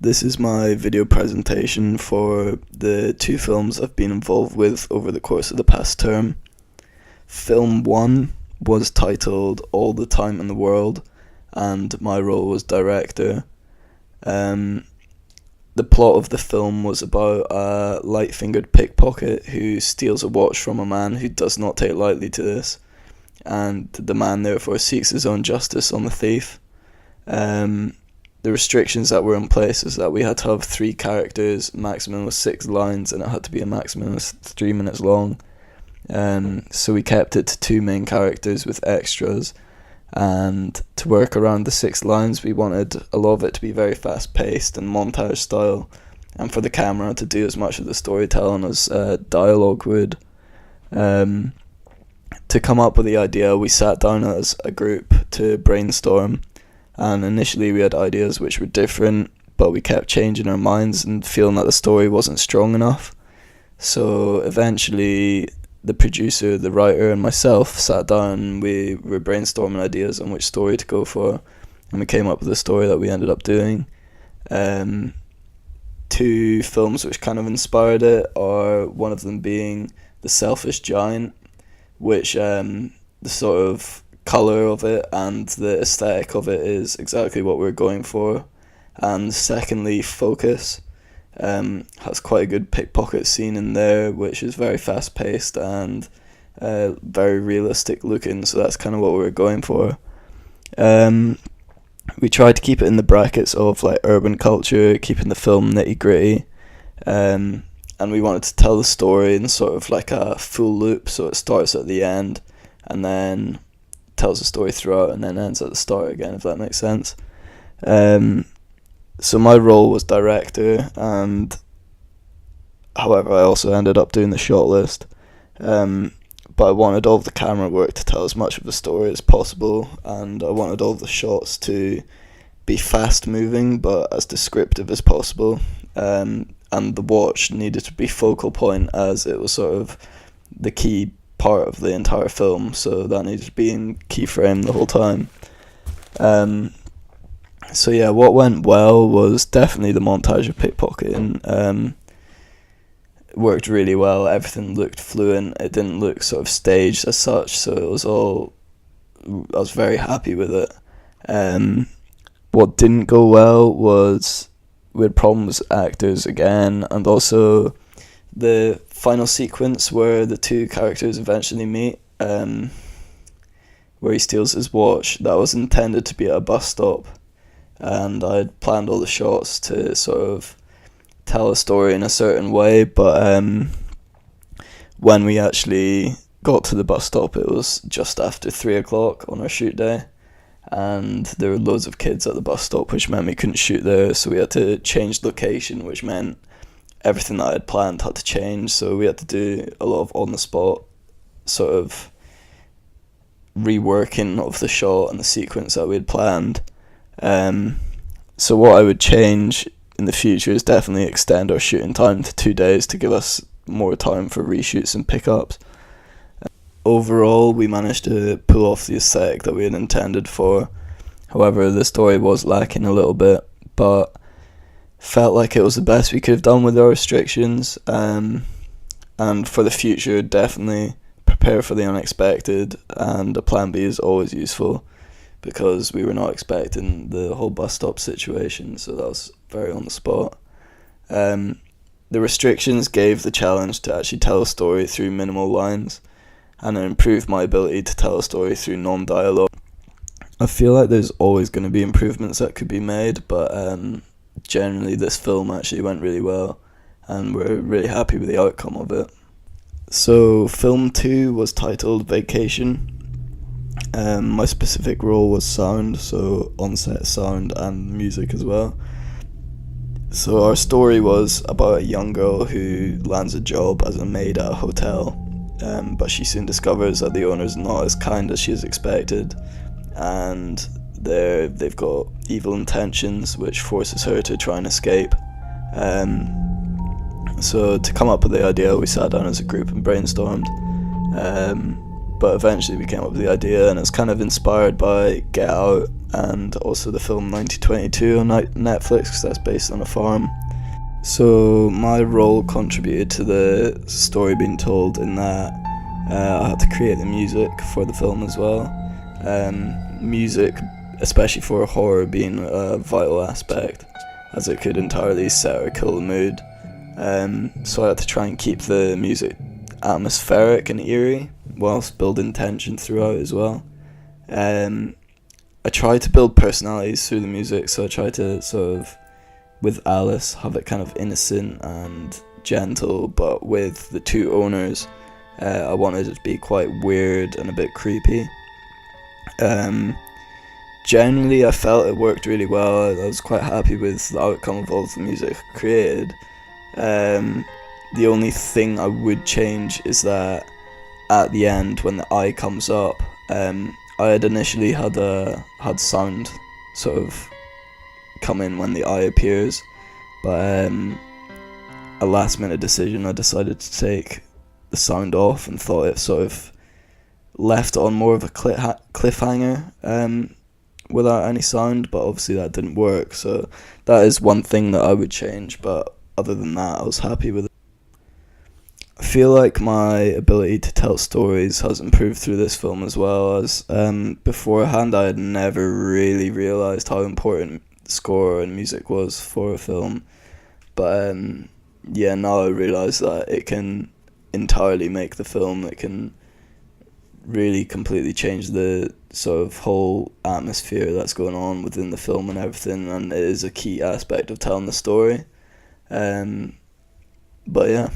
This is my video presentation for the two films I've been involved with over the course of the past term. Film 1 was titled All the Time in the World, and my role was director. The plot of the film was about a light-fingered pickpocket who steals a watch from a man who does not take lightly to this, and the man therefore seeks his own justice on the thief. The restrictions that were in place is that we had to have 3 characters, maximum was 6 lines, and it had to be a maximum of 3 minutes long. So we kept it to 2 main characters with extras, and to work around the 6 lines we wanted a lot of it to be very fast paced and montage style, and for the camera to do as much of the storytelling as dialogue would. To come up with the idea, we sat down as a group to brainstorm, and initially we had ideas which were different, but we kept changing our minds and feeling that the story wasn't strong enough. So eventually the producer, the writer, and myself sat down and we were brainstorming ideas on which story to go for, and we came up with a story that we ended up doing. 2 films which kind of inspired it are one of them being The Selfish Giant, which the sort of colour of it and the aesthetic of it is exactly what we're going for. And secondly, Focus has quite a good pickpocket scene in there, which is very fast paced and very realistic looking, so that's kind of what we were going for. We tried to keep it in the brackets of like urban culture, keeping the film nitty gritty, and we wanted to tell the story in sort of like a full loop, so it starts at the end and then tells the story throughout and then ends at the start again, if that makes sense. So my role was director, and however I also ended up doing the shot list, but I wanted all of the camera work to tell as much of the story as possible, and I wanted all of the shots to be fast moving but as descriptive as possible, and the watch needed to be focal point as it was sort of the key part of the entire film, so that needed to be in key frame the whole time. So yeah, what went well was definitely the montage of pickpocketing. It worked really well, everything looked fluent, it didn't look sort of staged as such, so it was all, I was very happy with it. What didn't go well was we had problems with actors again, and also the final sequence where the 2 characters eventually meet, where he steals his watch, that was intended to be at a bus stop, and I had planned all the shots to sort of tell a story in a certain way, but when we actually got to the bus stop it was just after 3 o'clock on our shoot day, and there were loads of kids at the bus stop, which meant we couldn't shoot there, so we had to change location, which meant everything that I had planned had to change, so we had to do a lot of on the spot sort of reworking of the shot and the sequence that we had planned. So what I would change in the future is definitely extend our shooting time to 2 days to give us more time for reshoots and pickups. Overall, we managed to pull off the aesthetic that we had intended for. However, the story was lacking a little bit, but felt like it was the best we could have done with our restrictions. And for the future, definitely prepare for the unexpected, and a plan B is always useful, because we were not expecting the whole bus stop situation, so that was very on the spot. The restrictions gave the challenge to actually tell a story through minimal lines, and it improved my ability to tell a story through non-dialogue. I feel like there's always going to be improvements that could be made, but generally this film actually went really well, and we're really happy with the outcome of it. So film 2 was titled Vacation. My specific role was sound, so on-set sound and music as well. So our story was about a young girl who lands a job as a maid at a hotel, but she soon discovers that the owner's not as kind as she has expected, and they've got evil intentions, which forces her to try and escape. So to come up with the idea, we sat down as a group and brainstormed. But eventually we came up with the idea, and it's kind of inspired by Get Out and also the film 1922 on Netflix, because that's based on a farm. So my role contributed to the story being told in that I had to create the music for the film as well. Music, especially for horror, being a vital aspect, as it could entirely set or kill the mood. So I had to try and keep the music atmospheric and eerie, whilst building tension throughout as well. I tried to build personalities through the music, so I tried to sort of, with Alice, have it kind of innocent and gentle, but with the two owners, I wanted it to be quite weird and a bit creepy. Generally, I felt it worked really well. I was quite happy with the outcome of all of the music created. The only thing I would change is that at the end, when the eye comes up, I had initially had sound sort of come in when the eye appears, but a last minute decision, I decided to take the sound off and thought it sort of left on more of a cliffhanger without any sound, but obviously that didn't work, so that is one thing that I would change, but other than that I was happy with it. I feel like my ability to tell stories has improved through this film as well, as beforehand I had never really realised how important score and music was for a film, but yeah, now I realise that it can entirely make the film. It can really completely change the sort of whole atmosphere that's going on within the film and everything, and it is a key aspect of telling the story. But yeah.